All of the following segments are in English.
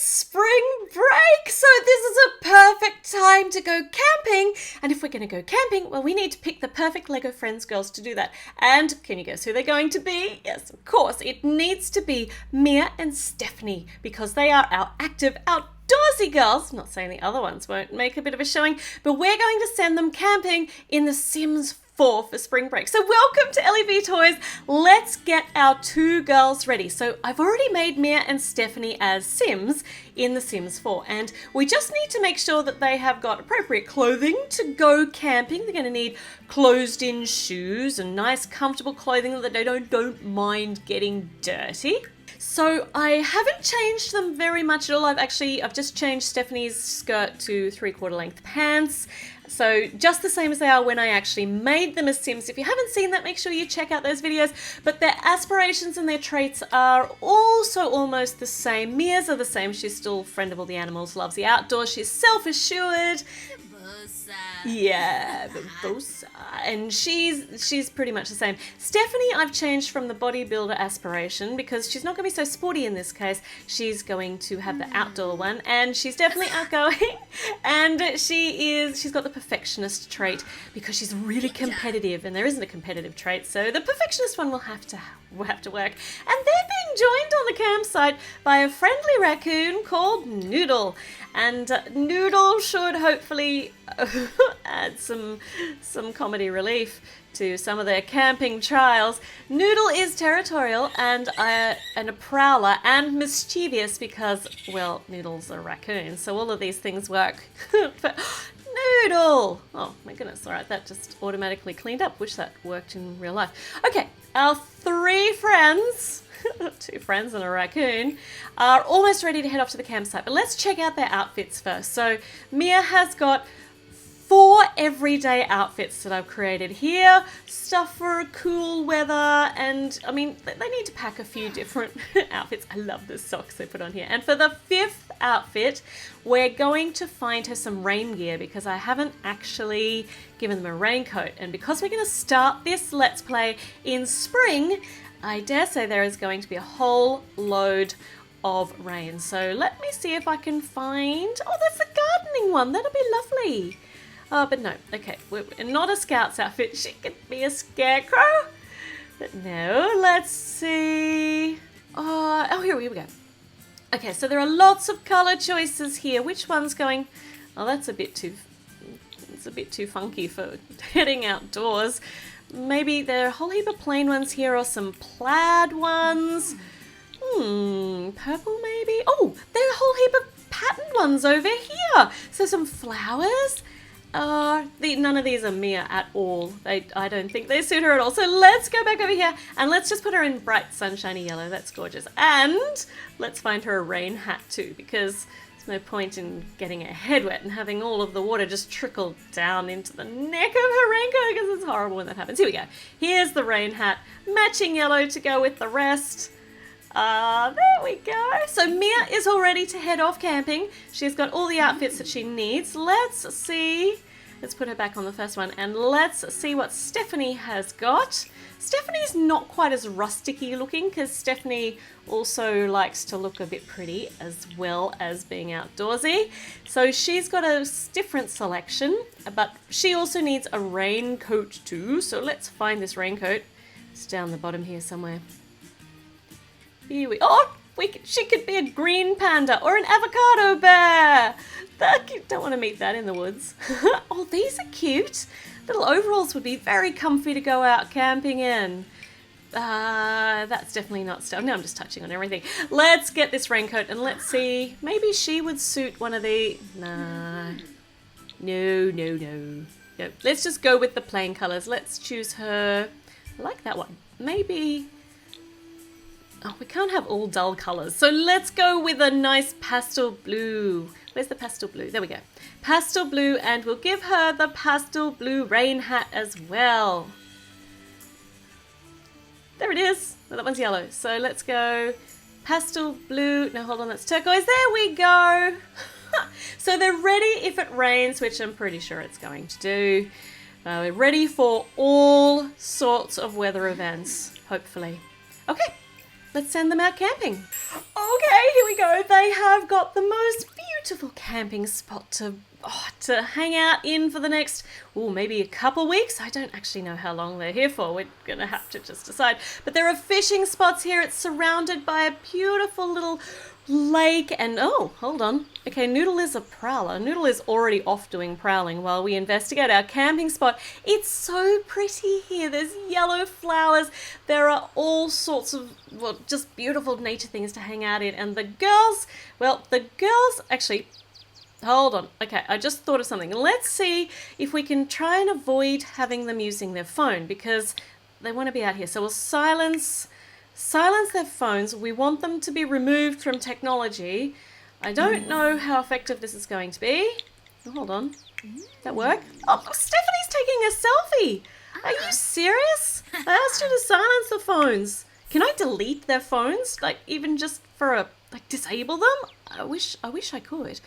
spring break, so this is a perfect time to go camping. And if we're going to go camping, well, we need to pick the perfect Lego Friends girls to do that. And can you guess who they're going to be? Yes, of course, it needs to be Mia and Stephanie, because they are our active outdoorsy girls. I'm not saying the other ones won't make a bit of a showing, but we're going to send them camping in The Sims 4 for spring break. So welcome to ellieV Toys. Let's get our two girls ready. So I've already made Mia and Stephanie as Sims in The Sims 4, and we just need to make sure that they have got appropriate clothing to go camping. They're going to need closed-in shoes and nice comfortable clothing that they don't mind getting dirty. So I haven't changed them very much at all. I've just changed Stephanie's skirt to 3/4 length pants. So just the same as they are when I actually made them as Sims. If you haven't seen that, make sure you check out those videos. But their aspirations and their traits are also almost the same. Mia's are the same. She's still friend of all the animals, loves the outdoors. She's self-assured. Yeah, Barbosa. And she's pretty much the same. Stephanie, I've changed from the bodybuilder aspiration because she's not going to be so sporty in this case. She's going to have the outdoor one, and she's definitely outgoing. And she's got the perfectionist trait because she's really competitive, and there isn't a competitive trait, so the perfectionist one will have to work. And they're being joined on the campsite by a friendly raccoon called Noodle. And Noodle should hopefully add some comedy relief to some of their camping trials. Noodle is territorial and a prowler and mischievous because, well, Noodle's a raccoon, so all of these things work. But Noodle! Oh my goodness, alright, that just automatically cleaned up. Wish that worked in real life. Okay, our three friends, two friends and a raccoon, are almost ready to head off to the campsite. But let's check out their outfits first. So Mia has got 4 everyday outfits that I've created here. Stuff for cool weather, and I mean, they need to pack a few different outfits. I love the socks they put on here. And for the 5th outfit, we're going to find her some rain gear because I haven't actually given them a raincoat. And because we're going to start this Let's Play in spring, I dare say there is going to be a whole load of rain. So let me see if I can find... Oh, there's a gardening one. That'll be lovely. Oh, but no. Okay, we're not a scout's outfit. She could be a scarecrow. But no, let's see. Oh, here we go. Okay, so there are lots of color choices here. Which one's going... Oh, that's a bit too... It's a bit too funky for heading outdoors. Maybe there are a whole heap of plain ones here or some plaid ones. Purple maybe? Oh, there are a whole heap of patterned ones over here. So some flowers. None of these are Mia at all. I don't think they suit her at all. So let's go back over here and let's just put her in bright sunshiny yellow. That's gorgeous. And let's find her a rain hat too, because there's no point in getting her head wet and having all of the water just trickle down into the neck of her raincoat, because it's horrible when that happens. Here we go. Here's the rain hat, matching yellow to go with the rest. There we go. So Mia is all ready to head off camping. She's got all the outfits that she needs. Let's see. Let's put her back on the first one and let's see what Stephanie has got. Stephanie's not quite as rusticy looking because Stephanie also likes to look a bit pretty as well as being outdoorsy. So she's got a different selection, but she also needs a raincoat too. So let's find this raincoat. It's down the bottom here somewhere. Here we... Oh! She could be a green panda or an avocado bear. Don't want to meet that in the woods. Oh, these are cute. Little overalls would be very comfy to go out camping in. That's definitely not stuff. No, I'm just touching on everything. Let's get this raincoat and let's see. Maybe she would suit one of the... Nah. No. Let's just go with the plain colours. Let's choose her. I like that one. Maybe... Oh, we can't have all dull colours. So let's go with a nice pastel blue. Where's the pastel blue? There we go. Pastel blue, and we'll give her the pastel blue rain hat as well. There it is. Oh, that one's yellow. So let's go pastel blue. No, hold on, that's turquoise. There we go. So they're ready if it rains, which I'm pretty sure it's going to do. We're ready for all sorts of weather events, hopefully. Okay. let's send them out camping. Okay, here we go. They have got the most beautiful camping spot to hang out in for the next, maybe a couple weeks. I don't actually know how long they're here for. We're going to have to just decide. But there are fishing spots here. It's surrounded by a beautiful little lake and hold on. Okay, Noodle is a prowler. Noodle is already off doing prowling while we investigate our camping spot. It's so pretty here. There's yellow flowers. There are all sorts of, just beautiful nature things to hang out in. And the girls actually, hold on. Okay, I just thought of something. Let's see if we can try and avoid having them using their phone because they want to be out here. So we'll silence their phones. We want them to be removed from technology. I don't know how effective this is going to be. Hold on. Does that work? Oh, look, Stephanie's taking a selfie. Are you serious? I asked her to silence the phones. Can I delete their phones? Even just for disable them? I wish I could.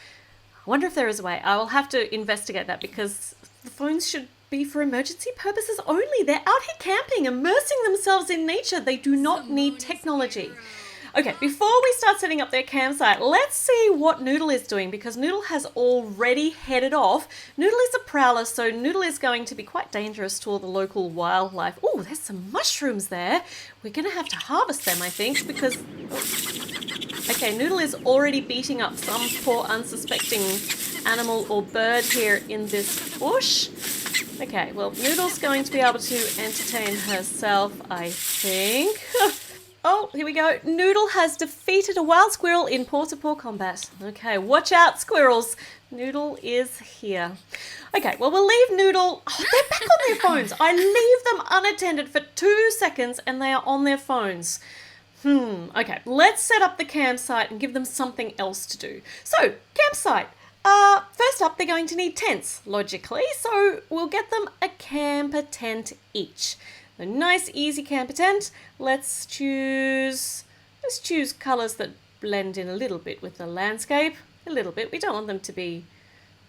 I wonder if there is a way. I will have to investigate that because the phones should be for emergency purposes only. They're out here camping, immersing themselves in nature. They do not need technology. Okay, before we start setting up their campsite, let's see what Noodle is doing because Noodle has already headed off. Noodle is a prowler, so Noodle is going to be quite dangerous to all the local wildlife. Oh, there's some mushrooms there. We're going to have to harvest them, I think, because... Okay, Noodle is already beating up some poor unsuspecting animal or bird here in this bush. Okay, well, Noodle's going to be able to entertain herself, I think. Oh, here we go. Noodle has defeated a wild squirrel in paw-to-paw combat. Okay, watch out, squirrels. Noodle is here. Okay, well, we'll leave Noodle... Oh, they're back on their phones. I leave them unattended for 2 seconds and they are on their phones. Okay, let's set up the campsite and give them something else to do. So, campsite. First up, they're going to need tents, logically, so we'll get them a camper tent each. A nice, easy camper tent. Let's choose colours that blend in a little bit with the landscape. A little bit. We don't want them to be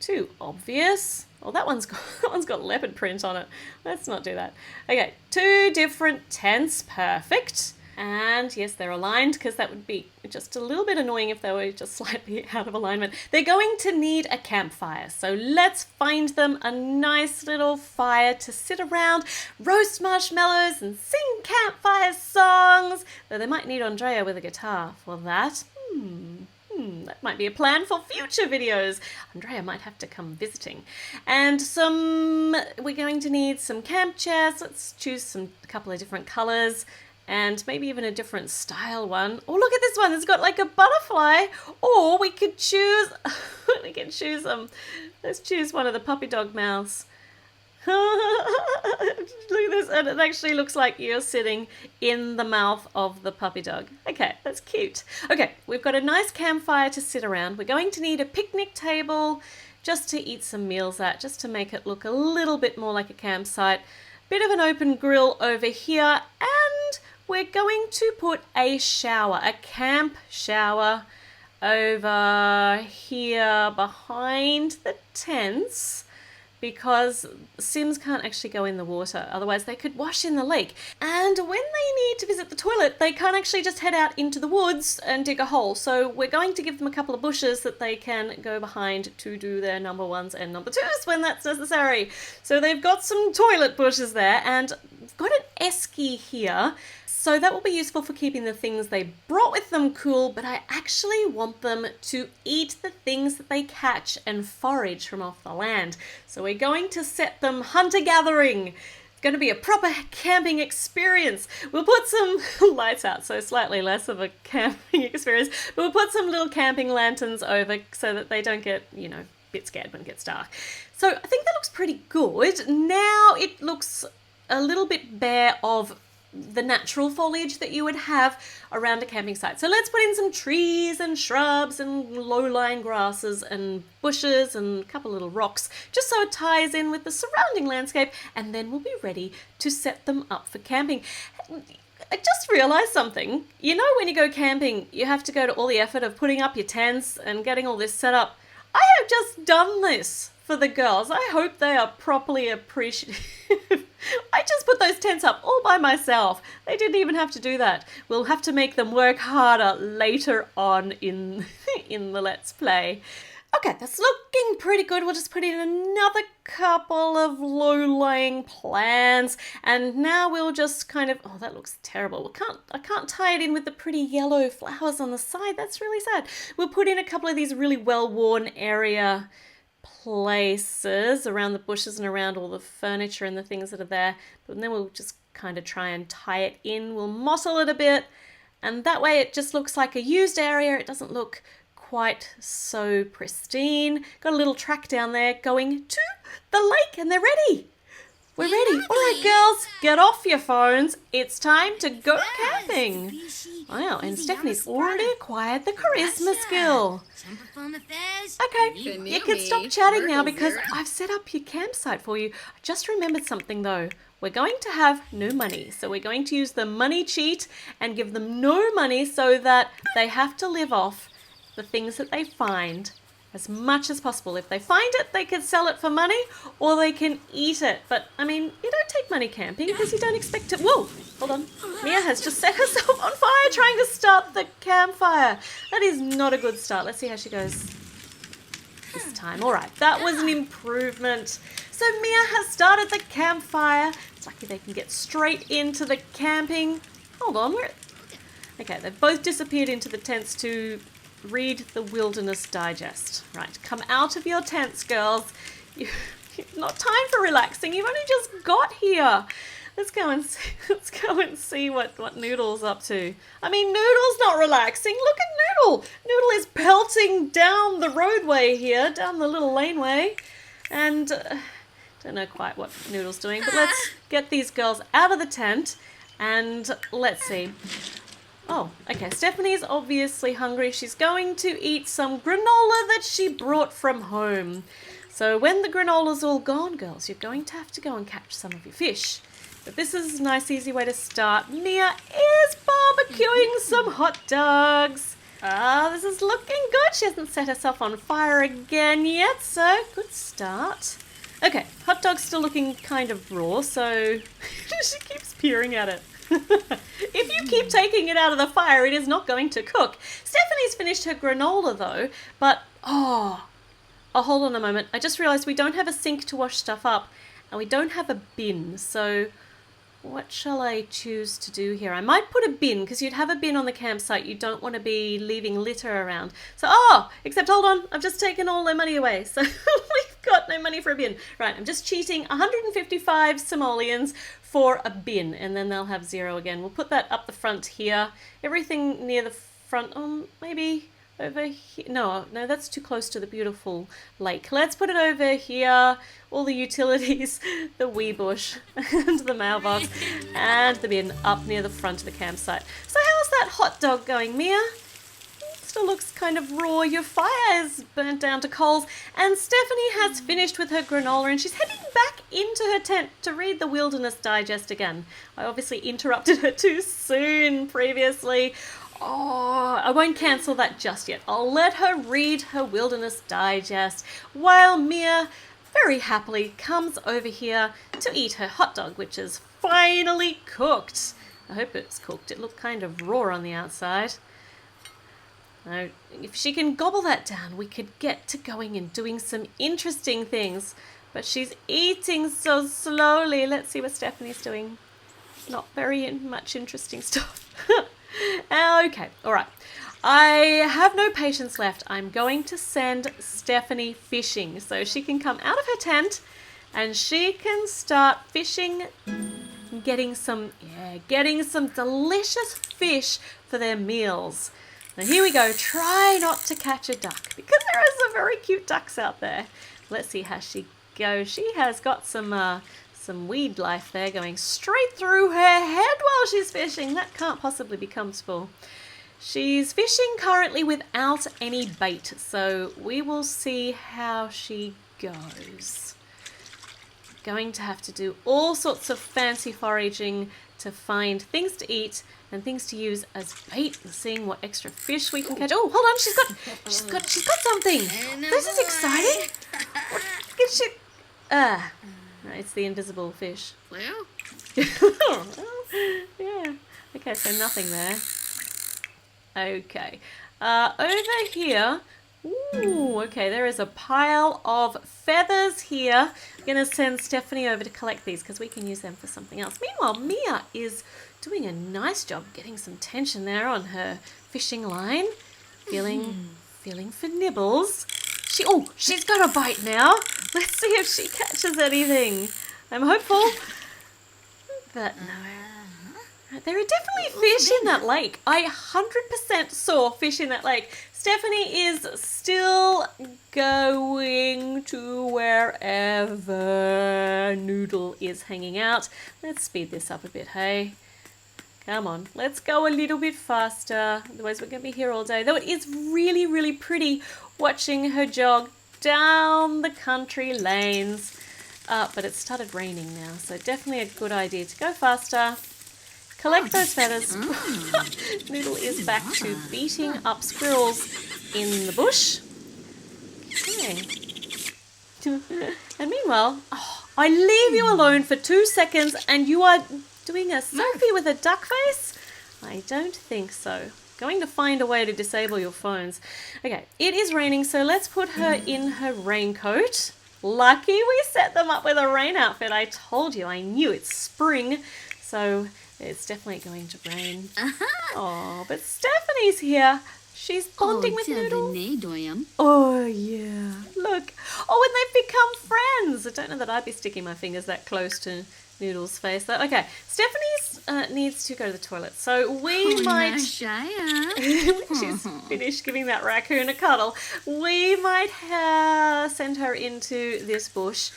too obvious. Oh, that one's got leopard print on it. Let's not do that. Okay, 2 different tents. Perfect. And yes, they're aligned because that would be just a little bit annoying if they were just slightly out of alignment. They're going to need a campfire. So let's find them a nice little fire to sit around, roast marshmallows and sing campfire songs. Though they might need Andrea with a guitar for that. That might be a plan for future videos. Andrea might have to come visiting. And we're going to need some camp chairs. Let's choose a couple of different colours. And maybe even a different style one. Oh, look at this one. It's got like a butterfly. Or we could choose... Let's choose one of the puppy dog mouths. Look at this. And it actually looks like you're sitting in the mouth of the puppy dog. Okay, that's cute. Okay, we've got a nice campfire to sit around. We're going to need a picnic table just to eat some meals at, just to make it look a little bit more like a campsite. Bit of an open grill over here, and we're going to put a camp shower over here behind the tents because Sims can't actually go in the water, otherwise they could wash in the lake. And when they need to visit the toilet, they can't actually just head out into the woods and dig a hole. So we're going to give them a couple of bushes that they can go behind to do their number 1s and number 2s when that's necessary. So they've got some toilet bushes there, and we've got an esky here. So that will be useful for keeping the things they brought with them cool, but I actually want them to eat the things that they catch and forage from off the land. So we're going to set them hunter-gathering. It's going to be a proper camping experience. We'll put some lights out, so slightly less of a camping experience, but we'll put some little camping lanterns over so that they don't get, a bit scared when it gets dark. So I think that looks pretty good. Now it looks a little bit bare of the natural foliage that you would have around a camping site. So let's put in some trees and shrubs and low-lying grasses and bushes and a couple little rocks, just so it ties in with the surrounding landscape, and then we'll be ready to set them up for camping. I just realised something. When you go camping, you have to go to all the effort of putting up your tents and getting all this set up. I have just done this for the girls. I hope they are properly appreciative I just put those tents up all by myself. They didn't even have to do that. We'll have to make them work harder later on in in the Let's Play. Okay, that's looking pretty good. We'll just put in another couple of low-lying plants, and now we'll just kind of, oh, that looks terrible. I can't tie it in with the pretty yellow flowers on the side. That's really sad. We'll put in a couple of these really well-worn area places around the bushes and around all the furniture and the things that are there, but then we'll just kind of try and tie it in. We'll mottle it a bit, and that way it just looks like a used area. It doesn't look quite so pristine. Got a little track down there going to the lake, and they're ready. We're ready. All right, girls, get off your phones. It's time to go camping. Wow, and Stephanie's already acquired the charisma skill. Okay, you can stop chatting now because I've set up your campsite for you. I just remembered something though. We're going to have no money, so we're going to use the money cheat and give them no money so that they have to live off the things that they find as much as possible. If they find it, they can sell it for money or they can eat it. But, I mean, you don't take money camping because you don't expect to... Whoa, hold on. Mia has just set herself on fire trying to start the campfire. That is not a good start. Let's see how she goes this time. All right, that was an improvement. So Mia has started the campfire. It's lucky they can get straight into the camping. Hold on, okay, they've both disappeared into the tents to read the Wilderness Digest. Right, come out of your tents, girls. Not time for relaxing. You've only just got here. Let's go and see what Noodle's up to. I mean, Noodle's not relaxing. Look at Noodle. Noodle is pelting down the roadway here, down the little laneway, and don't know quite what Noodle's doing. But let's get these girls out of the tent, and let's see. Oh, okay, Stephanie's obviously hungry. She's going to eat some granola that she brought from home. So when the granola's all gone, girls, you're going to have to go and catch some of your fish. But this is a nice, easy way to start. Mia is barbecuing some hot dogs. Ah, this is looking good. She hasn't set herself on fire again yet, so good start. Okay, hot dog's still looking kind of raw, so she keeps peering at it. If you keep taking it out of the fire, it is not going to cook. Stephanie's finished her granola though, but oh, hold on a moment. I just realized we don't have a sink to wash stuff up and we don't have a bin. So what shall I choose to do here? I might put a bin because you'd have a bin on the campsite. You don't want to be leaving litter around. So, except hold on. I've just taken all their money away. So we've got no money for a bin. Right, I'm just cheating 155 simoleons for a bin, and then they'll have 0 again. We'll put that up the front here. Everything near the front, maybe over here. No, that's too close to the beautiful lake. Let's put it over here. All the utilities, the wee bush, and the mailbox, and the bin up near the front of the campsite. So how's that hot dog going, Mia? Still looks kind of raw. Your fire is burnt down to coals, and Stephanie has finished with her granola and she's heading back into her tent to read the Wilderness Digest again. I obviously interrupted her too soon previously. Oh, I won't cancel that just yet. I'll let her read her Wilderness Digest while Mia very happily comes over here to eat her hot dog, which is finally cooked. I hope it's cooked. It looked kind of raw on the outside. Now, if she can gobble that down, we could get to going and doing some interesting things. But she's eating so slowly. Let's see what Stephanie's doing. Not very much interesting stuff. Okay, all right. I have no patience left. I'm going to send Stephanie fishing so she can come out of her tent and she can start fishing and getting some delicious fish for their meals. Now here we go. Try not to catch a duck because there are some very cute ducks out there. Let's see how she goes. She has got some weed life there going straight through her head while she's fishing. That can't possibly be comfortable. She's fishing currently without any bait, so we will see how she goes. Going to have to do all sorts of fancy foraging to find things to eat and things to use as bait, and seeing what extra fish we can catch. Oh, hold on, she's got something. This is exciting. What is she? It's the invisible fish. Well, Yeah. Okay, so nothing there. Okay. Over here. Ooh, okay, there is a pile of feathers here. I'm going to send Stephanie over to collect these because we can use them for something else. Meanwhile, Mia is doing a nice job getting some tension there on her fishing line. Feeling for nibbles. She's got a bite now. Let's see if she catches anything. I'm hopeful. But no. There are definitely fish in that lake. I 100% saw fish in that lake. Stephanie is still going to wherever Noodle is hanging out. Let's speed this up a bit, hey? Come on, let's go a little bit faster. Otherwise we're going to be here all day. Though it is really, really pretty watching her jog down the country lanes. But it started raining now, so definitely a good idea to go faster. Collect those feathers. Noodle is back to beating up squirrels in the bush. Okay. And meanwhile, I leave you alone for 2 seconds and you are doing a selfie with a duck face? I don't think so. Going to find a way to disable your phones. Okay, it is raining, so let's put her in her raincoat. Lucky we set them up with a rain outfit. I told you, I knew it's spring. So it's definitely going to rain. Oh, but Stephanie's here. She's bonding with Noodle. Oh, yeah. Look. Oh, and they've become friends. I don't know that I'd be sticking my fingers that close to Noodle's face, though. Okay, Stephanie's needs to go to the toilet. So we might... She's finished giving that raccoon a cuddle. We might send her into this bush.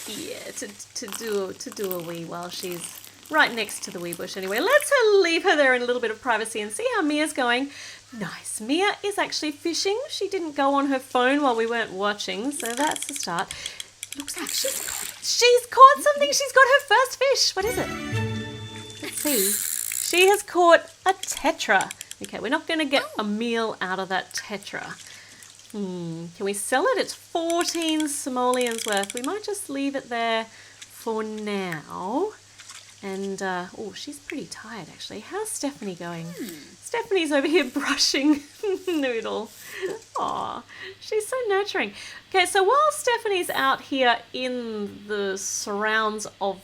Yeah, to do a wee while she's right next to the wee bush anyway. Let's leave her there in a little bit of privacy and see how Mia's going. Nice. Mia is actually fishing. She didn't go on her phone while we weren't watching, so that's a start. Looks like she's caught something. She's got her first fish. What is it? Let's see. She has caught a tetra. Okay, we're not going to get a meal out of that tetra. Can we sell it? It's 14 simoleons worth. We might just leave it there for now. And, she's pretty tired, actually. How's Stephanie going? Stephanie's over here brushing Noodle. Aw, she's so nurturing. Okay, so while Stephanie's out here in the surrounds of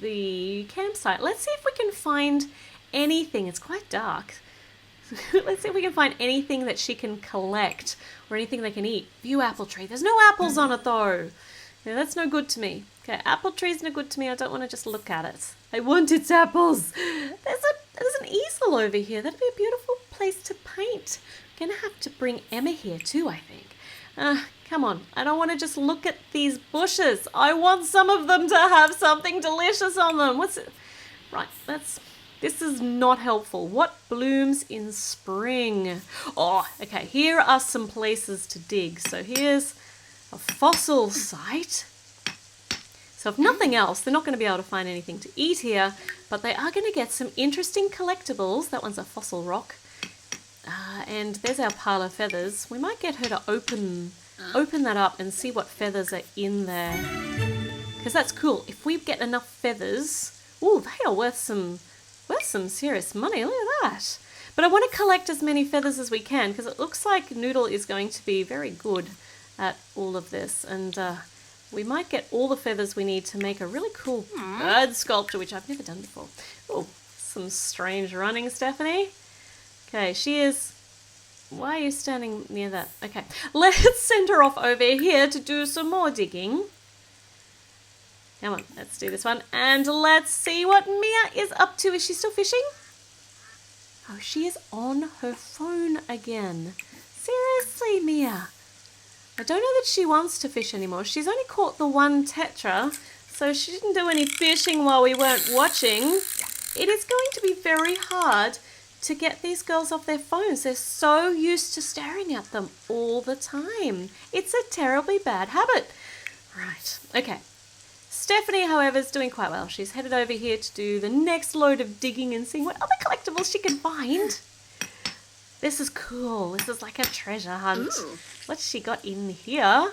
the campsite, let's see if we can find anything. It's quite dark. Let's see if we can find anything that she can collect or anything they can eat. View apple tree. There's no apples on it, though. Yeah, that's no good to me. Okay, apple tree's no good to me. I don't want to just look at it. I want its apples. There's an easel over here. That'd be a beautiful place to paint. I'm going to have to bring Emma here too, I think. Come on. I don't want to just look at these bushes. I want some of them to have something delicious on them. What's it? Right, this is not helpful. What blooms in spring? Oh, okay. Here are some places to dig. So here's a fossil site. So if nothing else, they're not going to be able to find anything to eat here, but they are going to get some interesting collectibles. That one's a fossil rock. And there's our pile of feathers. We might get her to open that up and see what feathers are in there. Because that's cool. If we get enough feathers, ooh, they are worth some serious money. Look at that. But I want to collect as many feathers as we can because it looks like Noodle is going to be very good at all of this. And we might get all the feathers we need to make a really cool bird sculpture, which I've never done before. Oh, some strange running, Stephanie. Okay, she is... Why are you standing near that? Okay, let's send her off over here to do some more digging. Come on, let's do this one. And let's see what Mia is up to. Is she still fishing? Oh, she is on her phone again. Seriously, Mia. I don't know that she wants to fish anymore. She's only caught the one tetra, so she didn't do any fishing while we weren't watching. It is going to be very hard to get these girls off their phones. They're so used to staring at them all the time. It's a terribly bad habit. Right, okay. Stephanie, however, is doing quite well. She's headed over here to do the next load of digging and seeing what other collectibles she can find. This is cool. This is like a treasure hunt. Ooh. What's she got in here?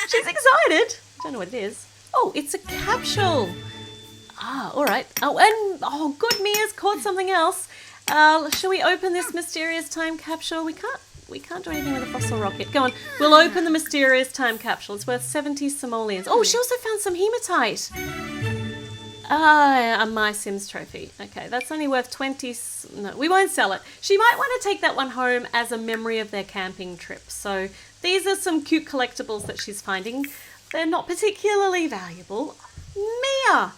She's excited. I don't know what it is. Oh, it's a capsule. Ah, all right. Oh, and oh, good, Mia's caught something else. Shall we open this mysterious time capsule? We can't do anything with a fossil rocket. Go on. We'll open the mysterious time capsule. It's worth 70 simoleons. Oh, she also found some hematite. Ah, a My Sims trophy. Okay, that's only worth 20. No, we won't sell it. She might want to take that one home as a memory of their camping trip. So these are some cute collectibles that she's finding. They're not particularly valuable. Mia,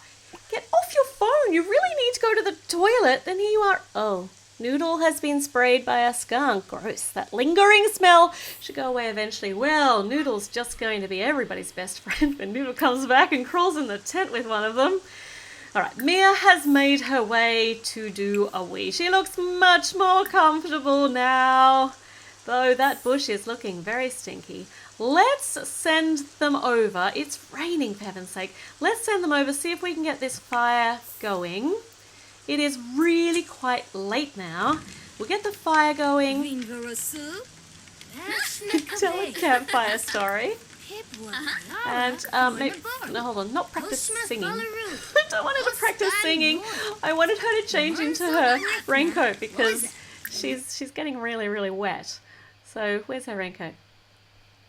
get off your phone. You really need to go to the toilet. Then here you are. Oh, Noodle has been sprayed by a skunk. Gross. That lingering smell should go away eventually. Well, Noodle's just going to be everybody's best friend when Noodle comes back and crawls in the tent with one of them. All right, Mia has made her way to do a wee. She looks much more comfortable now, though that bush is looking very stinky. Let's send them over. It's raining, for heaven's sake. Let's send them over, see if we can get this fire going. It is really quite late now. We'll get the fire going. Tell a campfire story. And maybe, no, hold on, not practice singing. I don't want her to practice singing. I wanted her to change into her raincoat because she's getting really, really wet. So where's her raincoat?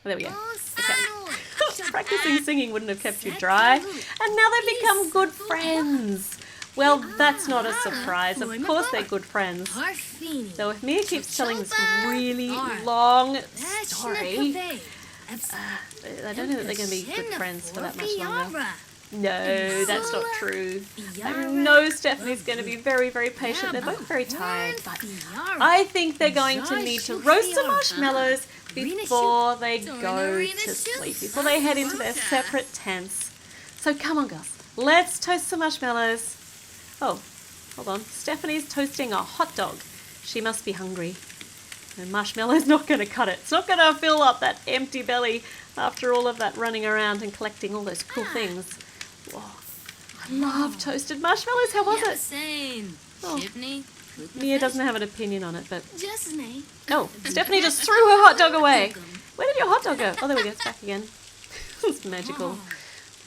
Oh, there we go. Okay. Practicing singing wouldn't have kept you dry. And now they've become good friends. Well, that's not a surprise. Of course they're good friends. So if Mia keeps telling this really long story, I don't know that they're going to be good friends for that much longer. No, that's not true. I know Stephanie's going to be very, very patient. They're both very tired, but I think they're going to need to roast some marshmallows before they go to sleep, before they head into their separate tents. So come on, girls. Let's toast some marshmallows. Oh, hold on. Stephanie's toasting a hot dog. She must be hungry. And marshmallow's not going to cut it. It's not going to fill up that empty belly after all of that running around and collecting all those cool things. Whoa. I love toasted marshmallows. How was it? Same. Oh. Mia doesn't have an opinion on it, but... Oh, Stephanie just threw her hot dog away. Where did your hot dog go? Oh, there we go. It's back again. It's magical.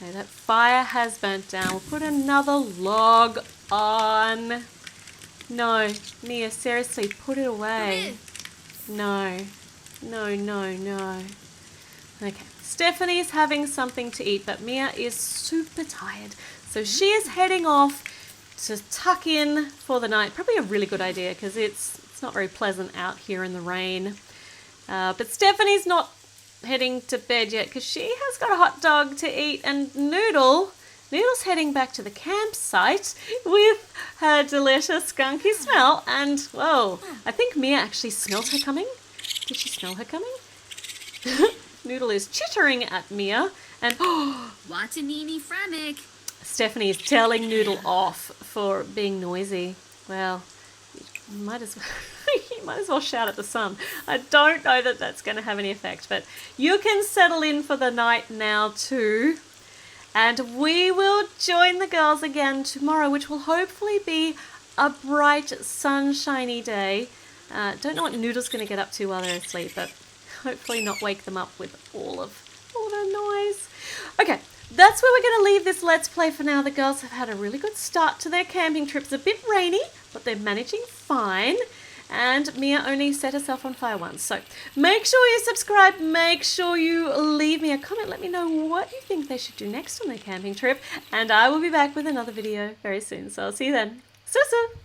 Okay, that fire has burnt down. We'll put another log on. No, Mia, seriously, put it away. No. No, no, no. Okay, Stephanie's having something to eat, but Mia is super tired. So she is heading off to tuck in for the night. Probably a really good idea because it's not very pleasant out here in the rain. But Stephanie's not heading to bed yet because she has got a hot dog to eat, and Noodle's heading back to the campsite with her delicious skunky smell. And whoa, I think Mia actually smelled her coming. Did she smell her coming? Noodle is chittering at Mia, and Stephanie is telling Noodle off for being noisy. Well, you might as well shout at the sun. I don't know that that's going to have any effect, but you can settle in for the night now too. And we will join the girls again tomorrow, which will hopefully be a bright, sunshiny day. Don't know what Noodle's going to get up to while they're asleep, but hopefully not wake them up with all of the noise. Okay, that's where we're going to leave this Let's Play for now. The girls have had a really good start to their camping trip. It's a bit rainy, but they're managing fine. And Mia only set herself on fire once. So make sure you subscribe. Make sure you leave me a comment. Let me know what you think they should do next on their camping trip. And I will be back with another video very soon. So I'll see you then. Susu!